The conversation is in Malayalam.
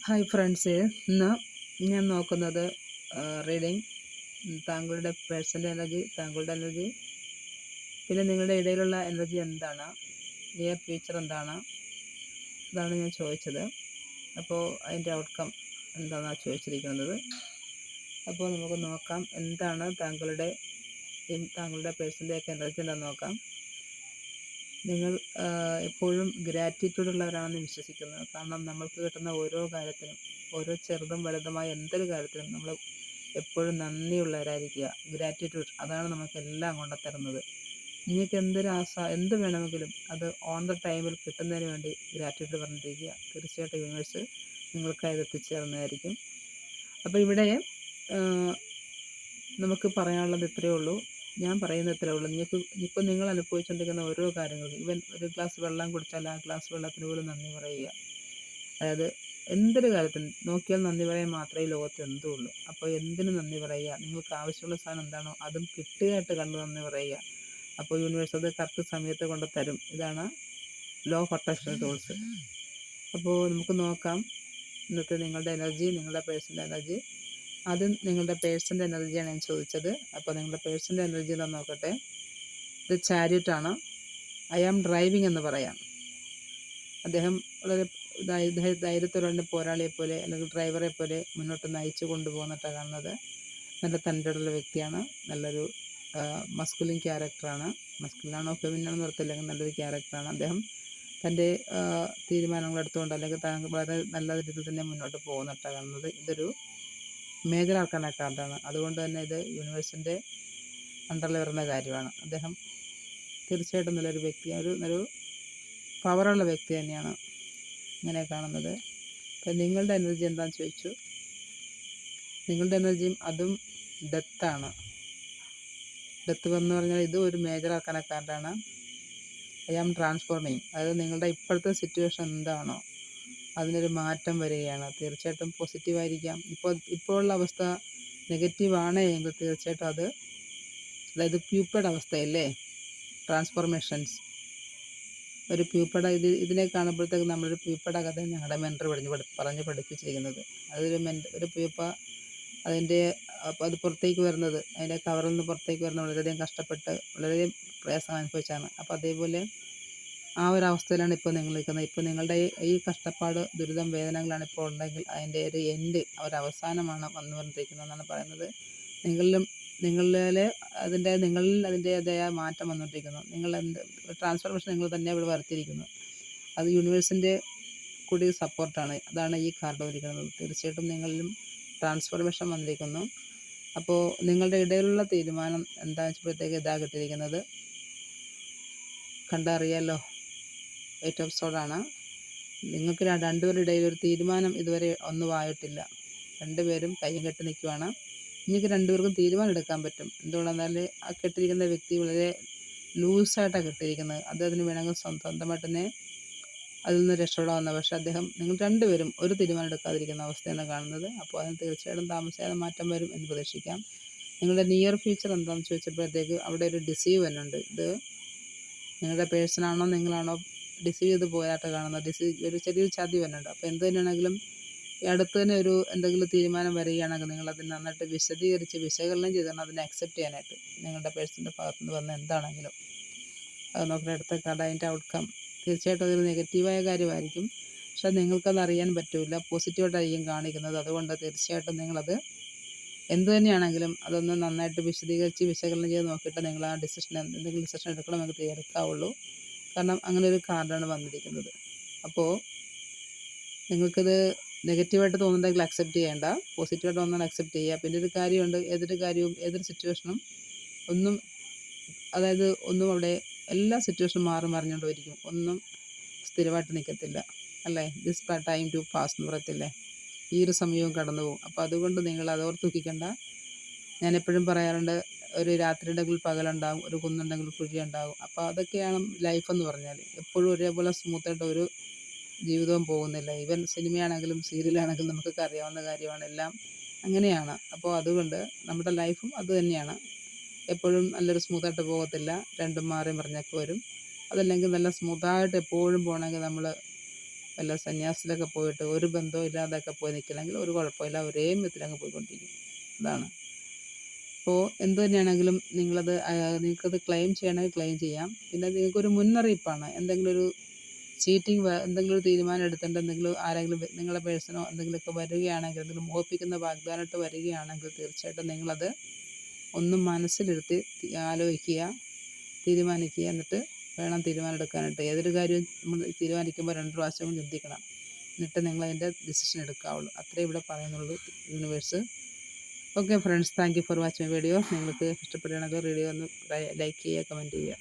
ഹായ് ഫ്രണ്ട്സ്, ഇന്ന് ഞാൻ നോക്കുന്നത് റീഡിങ് താങ്കളുടെ പേഴ്സണൽ എനർജി, താങ്കളുടെ എനർജി, പിന്നെ നിങ്ങളുടെ ഇടയിലുള്ള എനർജി എന്താണ്, നിയർ ഫ്യൂച്ചർ എന്താണ്, ഇതാണ് ഞാൻ ചോദിച്ചത്. അപ്പോൾ അതിൻ്റെ ഔട്ട്കം എന്താണെന്നാണ് ചോദിച്ചിരിക്കുന്നത്. അപ്പോൾ നമുക്ക് നോക്കാം എന്താണ് താങ്കളുടെ പേഴ്സണിൻ്റെയൊക്കെ എനർജി എന്താണെന്ന് നോക്കാം. നിങ്ങൾ എപ്പോഴും ഗ്രാറ്റിറ്റ്യൂഡ് ഉള്ളവരാണെന്ന് വിശ്വസിക്കുന്നു. കാരണം നമ്മൾക്ക് കിട്ടുന്ന ഓരോ കാര്യത്തിനും, ഓരോ ചെറുതും വലുതുമായ എന്തൊരു കാര്യത്തിനും നമ്മൾ എപ്പോഴും നന്ദിയുള്ളവരായിരിക്കുക. ഗ്രാറ്റിറ്റ്യൂഡ് അതാണ് നമുക്കെല്ലാം കൊണ്ടുത്തരുന്നത്. നിങ്ങൾക്ക് എന്ത് വേണമെങ്കിലും അത് ഓൺ ദ ടൈമിൽ കിട്ടുന്നതിന് വേണ്ടി ഗ്രാറ്റിറ്റ്യൂഡ് പറഞ്ഞിരിക്കുക. തീർച്ചയായിട്ടും യൂണിവേഴ്സ് നിങ്ങൾക്കായി എത്തിച്ചേർന്നതായിരിക്കും. അപ്പോൾ ഇവിടെ നമുക്ക് പറയാനുള്ളത് ഇത്രയേ ഉള്ളൂ. ഞാൻ പറയുന്നത് ഇത്രയേ ഉള്ളൂ. ഇപ്പോൾ നിങ്ങൾ അനുഭവിച്ചുകൊണ്ടിരിക്കുന്ന ഓരോ കാര്യങ്ങൾക്കും, ഈവൻ ഒരു ഗ്ലാസ് വെള്ളം കുടിച്ചാൽ ആ ഗ്ലാസ് വെള്ളത്തിന് പോലും നന്ദി പറയുക. അതായത് എന്തൊരു കാര്യത്തിനും നോക്കിയാൽ നന്ദി പറയാൻ മാത്രമേ ലോകത്ത് എന്തോ ഉള്ളൂ. അപ്പോൾ എന്തിനു നന്ദി പറയുക? നിങ്ങൾക്ക് ആവശ്യമുള്ള സാധനം എന്താണോ അതും കിട്ടുകയായിട്ട് കണ്ട് നന്ദി പറയുക. അപ്പോൾ യൂണിവേഴ്സ് അത് കറക്റ്റ് സമയത്ത് കൊണ്ട് തരും. ഇതാണ് ലോ ഓഫ് അട്രാക്ഷൻ റൂൾസ്. അപ്പോൾ നമുക്ക് നോക്കാം ഇന്നത്തെ നിങ്ങളുടെ എനർജി, നിങ്ങളുടെ പേഴ്സണൽ എനർജി. ആദ്യം നിങ്ങളുടെ പേഴ്സണൽ എനർജിയാണ് ഞാൻ ചോദിച്ചത്. അപ്പോൾ നിങ്ങളുടെ പേഴ്സണൽ എനർജി എന്താണെന്ന് നോക്കട്ടെ. ഇത് ചാരിയറ്റാണ്. ഐ ആം ഡ്രൈവിംഗ് എന്ന് പറയാം. അദ്ദേഹം വളരെ ധൈര്യത്തോടെ പോരാളിയെ പോലെ അല്ലെങ്കിൽ ഡ്രൈവറെ പോലെ മുന്നോട്ട് നയിച്ചു കൊണ്ടുപോകുന്നിട്ടാണ് കാണുന്നത്. നല്ല തൻ്റെയുള്ള വ്യക്തിയാണ്. നല്ലൊരു മസ്കുലിൻ ക്യാരക്ടറാണ്. മസ്കുലിനാണോ ഫെമിനാണോ നിർത്തില്ലെങ്കിൽ നല്ലൊരു ക്യാരക്ടറാണ് അദ്ദേഹം. തൻ്റെ തീരുമാനങ്ങൾ എടുത്തുകൊണ്ട് അല്ലെങ്കിൽ താങ്കൾ വളരെ നല്ല രീതിയിൽ തന്നെ മുന്നോട്ട് പോകുന്നിട്ടാണ് കാണുന്നത്. ഇതൊരു മേജർ ആർക്കാന കാർഡാണ്. അതുകൊണ്ട് തന്നെ ഇത് യൂണിവേഴ്സിൻ്റെ അണ്ടറിൽ വരുന്ന കാര്യമാണ്. അദ്ദേഹം തീർച്ചയായിട്ടും നല്ലൊരു വ്യക്തിയാണ്, നല്ലൊരു പവറുള്ള വ്യക്തി തന്നെയാണ് ഇങ്ങനെ കാണുന്നത്. അപ്പം നിങ്ങളുടെ എനർജി എന്താണെന്ന് ചോദിച്ചു. നിങ്ങളുടെ എനർജിയും അതും ഡെത്താണ്. ഡെത്ത് എന്ന് പറഞ്ഞാൽ ഇത് ഒരു മേജർ ആർക്കാന കാർഡാണ്. I am transforming. അതായത് നിങ്ങളുടെ ഇപ്പോഴത്തെ സിറ്റുവേഷൻ എന്താണോ അതിനൊരു മാറ്റം വരികയാണ്. തീർച്ചയായിട്ടും പോസിറ്റീവായിരിക്കാം. ഇപ്പോൾ ഉള്ള അവസ്ഥ നെഗറ്റീവാണ് എങ്കിൽ തീർച്ചയായിട്ടും അതായത് പ്യൂപ്പഡ് അവസ്ഥയല്ലേ, ട്രാൻസ്ഫോർമേഷൻസ്. ഒരു പ്യൂപ്പഡ ഇതിനെ കാണുമ്പോഴത്തേക്ക് നമ്മളൊരു പ്യൂപ്പഡ കഥ ഞങ്ങളുടെ മെൻറ്റർ പറഞ്ഞ് പഠിപ്പിച്ചിരിക്കുന്നത്. ഒരു പ്യൂപ്പ അതിൻ്റെ അത് പുറത്തേക്ക് വരുന്നത്, അതിൻ്റെ കവറിൽ നിന്ന് പുറത്തേക്ക് വരുന്നത് വളരെയധികം കഷ്ടപ്പെട്ട് വളരെയധികം പ്രയാസം അനുഭവിച്ചാണ്. അപ്പോൾ അതേപോലെ ആ ഒരു അവസ്ഥയിലാണ് ഇപ്പോൾ നിങ്ങൾ നിൽക്കുന്നത്. ഇപ്പോൾ നിങ്ങളുടെ ഈ കഷ്ടപ്പാട്, ദുരിതം, വേദനകളാണ് ഇപ്പോൾ ഉണ്ടെങ്കിൽ അതിൻ്റെ ഒരു എൻഡ്, അവസാനമാണ് വന്നു കൊണ്ടിരിക്കുന്നതെന്നാണ് പറയുന്നത്. നിങ്ങളിൽ അതിൻ്റേതായ മാറ്റം വന്നുകൊണ്ടിരിക്കുന്നു. ട്രാൻസ്ഫോർമേഷൻ നിങ്ങൾ തന്നെ ഇവിടെ വരുത്തിയിരിക്കുന്നു. അത് യൂണിവേഴ്സിൻ്റെ കൂടി സപ്പോർട്ടാണ്. അതാണ് ഈ കാർഡ് വന്നിരിക്കുന്നത്. തീർച്ചയായിട്ടും നിങ്ങളിലും ട്രാൻസ്ഫോർമേഷൻ വന്നിരിക്കുന്നു. അപ്പോൾ നിങ്ങളുടെ ഇടയിലുള്ള തീരുമാനം എന്താണെന്ന് വെച്ചപ്പോഴത്തേക്ക് ഇതാ കിട്ടിയിരിക്കുന്നത്. കണ്ടറിയാലോ, 8 ഓഫ് സോഡാണ്. നിങ്ങൾക്ക് രണ്ടുപേരുടെ ഇടയിൽ ഒരു തീരുമാനം ഇതുവരെ ഒന്നും ആയിട്ടില്ല. രണ്ടുപേരും കയ്യും കെട്ടി നിൽക്കുവാണ്. നിങ്ങൾക്ക് രണ്ടുപേർക്കും തീരുമാനം എടുക്കാൻ പറ്റും. എന്തുകൊണ്ടെന്നാൽ ആ കെട്ടിയിരിക്കുന്ന വ്യക്തി വളരെ ലൂസായിട്ടാണ് കെട്ടിയിരിക്കുന്നത്. അദ്ദേഹത്തിന് വേണമെങ്കിൽ സ്വന്തമായിട്ട് തന്നെ അതിൽ നിന്ന് രക്ഷപ്പെടാവുന്ന, പക്ഷേ നിങ്ങൾ രണ്ടുപേരും ഒരു തീരുമാനം എടുക്കാതിരിക്കുന്ന അവസ്ഥയാണ് കാണുന്നത്. അപ്പോൾ അതിന് തീർച്ചയായിട്ടും താമസിയാതെ മാറ്റം വരും എന്ന് പ്രതീക്ഷിക്കാം. നിങ്ങളുടെ നിയർ ഫ്യൂച്ചർ എന്താണെന്ന് ചോദിച്ചപ്പോഴത്തേക്ക് അവിടെ ഒരു ഡിസീവ് വരുന്നുണ്ട്. ഇത് നിങ്ങളുടെ പേഴ്സണാണോ നിങ്ങളാണോ ഡിസീവ് ചെയ്ത് പോയായിട്ട് കാണുന്നത്. ഒരു ചെറിയൊരു ചതി വരുന്നുണ്ട്. അപ്പോൾ എന്ത് തന്നെയാണെങ്കിലും ഈ അടുത്ത് തന്നെ എന്തെങ്കിലും തീരുമാനം വരികയാണെങ്കിൽ നിങ്ങളത് നന്നായിട്ട് വിശദീകരിച്ച് വിശകലനം ചെയ്താണ് അതിനെ അക്സെപ്റ്റ് ചെയ്യാനായിട്ട്. നിങ്ങളുടെ പേഴ്സണിൻ്റെ ഭാഗത്തുനിന്ന് വന്ന എന്താണെങ്കിലും അത് നോക്കുന്ന അടുത്ത കാർഡ് അതിൻ്റെ ഔട്ട്കം. തീർച്ചയായിട്ടും അതൊരു നെഗറ്റീവായ കാര്യമായിരിക്കും. പക്ഷെ നിങ്ങൾക്കത് അറിയാൻ പറ്റില്ല. പോസിറ്റീവായിട്ടായിരിക്കും കാണിക്കുന്നത്. അതുകൊണ്ട് തീർച്ചയായിട്ടും നിങ്ങളത് എന്തു തന്നെയാണെങ്കിലും അതൊന്ന് നന്നായിട്ട് വിശദീകരിച്ച് വിശകലനം ചെയ്ത് നോക്കിയിട്ട് നിങ്ങൾ ആ എന്തെങ്കിലും ഡിസിഷൻ എടുക്കണമെങ്കിൽ എടുക്കാവുള്ളൂ. കാരണം അങ്ങനെ ഒരു കാർഡാണ് വന്നിരിക്കുന്നത്. അപ്പോൾ നിങ്ങൾക്കിത് നെഗറ്റീവായിട്ട് തോന്നുന്നുണ്ടെങ്കിൽ അക്സെപ്റ്റ് ചെയ്യേണ്ട, പോസിറ്റീവായിട്ട് തോന്നുന്നത് അക്സെപ്റ്റ് ചെയ്യുക. പിന്നെ ഒരു കാര്യമുണ്ട്, ഏതൊരു സിറ്റുവേഷനും ഒന്നും അവിടെ എല്ലാ സിറ്റുവേഷനും മാറി മറിഞ്ഞുകൊണ്ട് ഇരിക്കും. ഒന്നും സ്ഥിരമായിട്ട് നിൽക്കത്തില്ല, അല്ലേ? ദിസ് ടൈം ടു പാസ് എന്ന് പറയത്തില്ലേ, ഈ ഒരു സമയവും കടന്നു പോകും. അപ്പോൾ അതുകൊണ്ട് നിങ്ങൾ അതോർത്ത് ദുഃഖിക്കേണ്ട. ഞാനെപ്പോഴും പറയാറുണ്ട്, ഒരു രാത്രി ഉണ്ടെങ്കിൽ പകലുണ്ടാകും, ഒരു കുന്നുണ്ടെങ്കിൽ കുഴി ഉണ്ടാകും. അപ്പോൾ അതൊക്കെയാണ് ലൈഫ് എന്ന് പറഞ്ഞാൽ. എപ്പോഴും ഒരേപോലെ സ്മൂത്തായിട്ട് ഒരു ജീവിതവും പോകുന്നില്ല. ഈവൻ സിനിമയാണെങ്കിലും സീരിയലാണെങ്കിലും നമുക്കൊക്കെ അറിയാവുന്ന കാര്യമാണ്. എല്ലാം അങ്ങനെയാണ്. അപ്പോൾ അതുകൊണ്ട് നമ്മുടെ ലൈഫും അത് തന്നെയാണ്. എപ്പോഴും നല്ലൊരു സ്മൂത്തായിട്ട് പോകത്തില്ല. രണ്ടും മാറി മറിഞ്ഞൊക്കെ വരും. അതല്ലെങ്കിൽ നല്ല സ്മൂത്തായിട്ട് എപ്പോഴും പോകണമെങ്കിൽ നമ്മൾ വല്ല സന്യാസത്തിലൊക്കെ പോയിട്ട് ഒരു ബന്ധവും ഇല്ലാതൊക്കെ പോയി നിൽക്കണമെങ്കിൽ ഒരു കുഴപ്പമില്ല, ഒരേ വിധത്തിലങ്ങ് പോയിക്കൊണ്ടിരിക്കും. അതാണ്. അപ്പോൾ എന്ത് തന്നെയാണെങ്കിലും നിങ്ങൾക്കത് ക്ലെയിം ചെയ്യണമെങ്കിൽ ക്ലെയിം ചെയ്യാം. പിന്നെ നിങ്ങൾക്കൊരു മുന്നറിയിപ്പാണ്. എന്തെങ്കിലും ഒരു ചീറ്റിംഗ് എന്തെങ്കിലും ഒരു തീരുമാനം എടുത്തിട്ട് ആരെങ്കിലും നിങ്ങളുടെ പേഴ്സണോ എന്തെങ്കിലുമൊക്കെ വരികയാണെങ്കിൽ, എന്തെങ്കിലും മോഹിപ്പിക്കുന്ന വാഗ്ദാനമായിട്ട് വരികയാണെങ്കിൽ തീർച്ചയായിട്ടും നിങ്ങളത് ഒന്ന് മനസ്സിലിരുത്തി ആലോചിക്കുക, തീരുമാനിക്കുക. എന്നിട്ട് വേണം തീരുമാനം എടുക്കാനായിട്ട്. ഏതൊരു കാര്യവും നമ്മൾ തീരുമാനിക്കുമ്പോൾ 2 പ്രാവശ്യം ചിന്തിക്കണം. എന്നിട്ട് നിങ്ങളതിൻ്റെ ഡിസിഷൻ എടുക്കാവുള്ളൂ. അത്രേ ഇവിടെ പറയുന്നുള്ളൂ universe. Okay friends, thank you for watching video. നിങ്ങൾക്ക് ഇഷ്ടപ്പെടുകയാണെങ്കിൽ വീഡിയോ ഒന്ന് ലൈക്ക് ചെയ്യുക, കമൻറ്റ് ചെയ്യുക.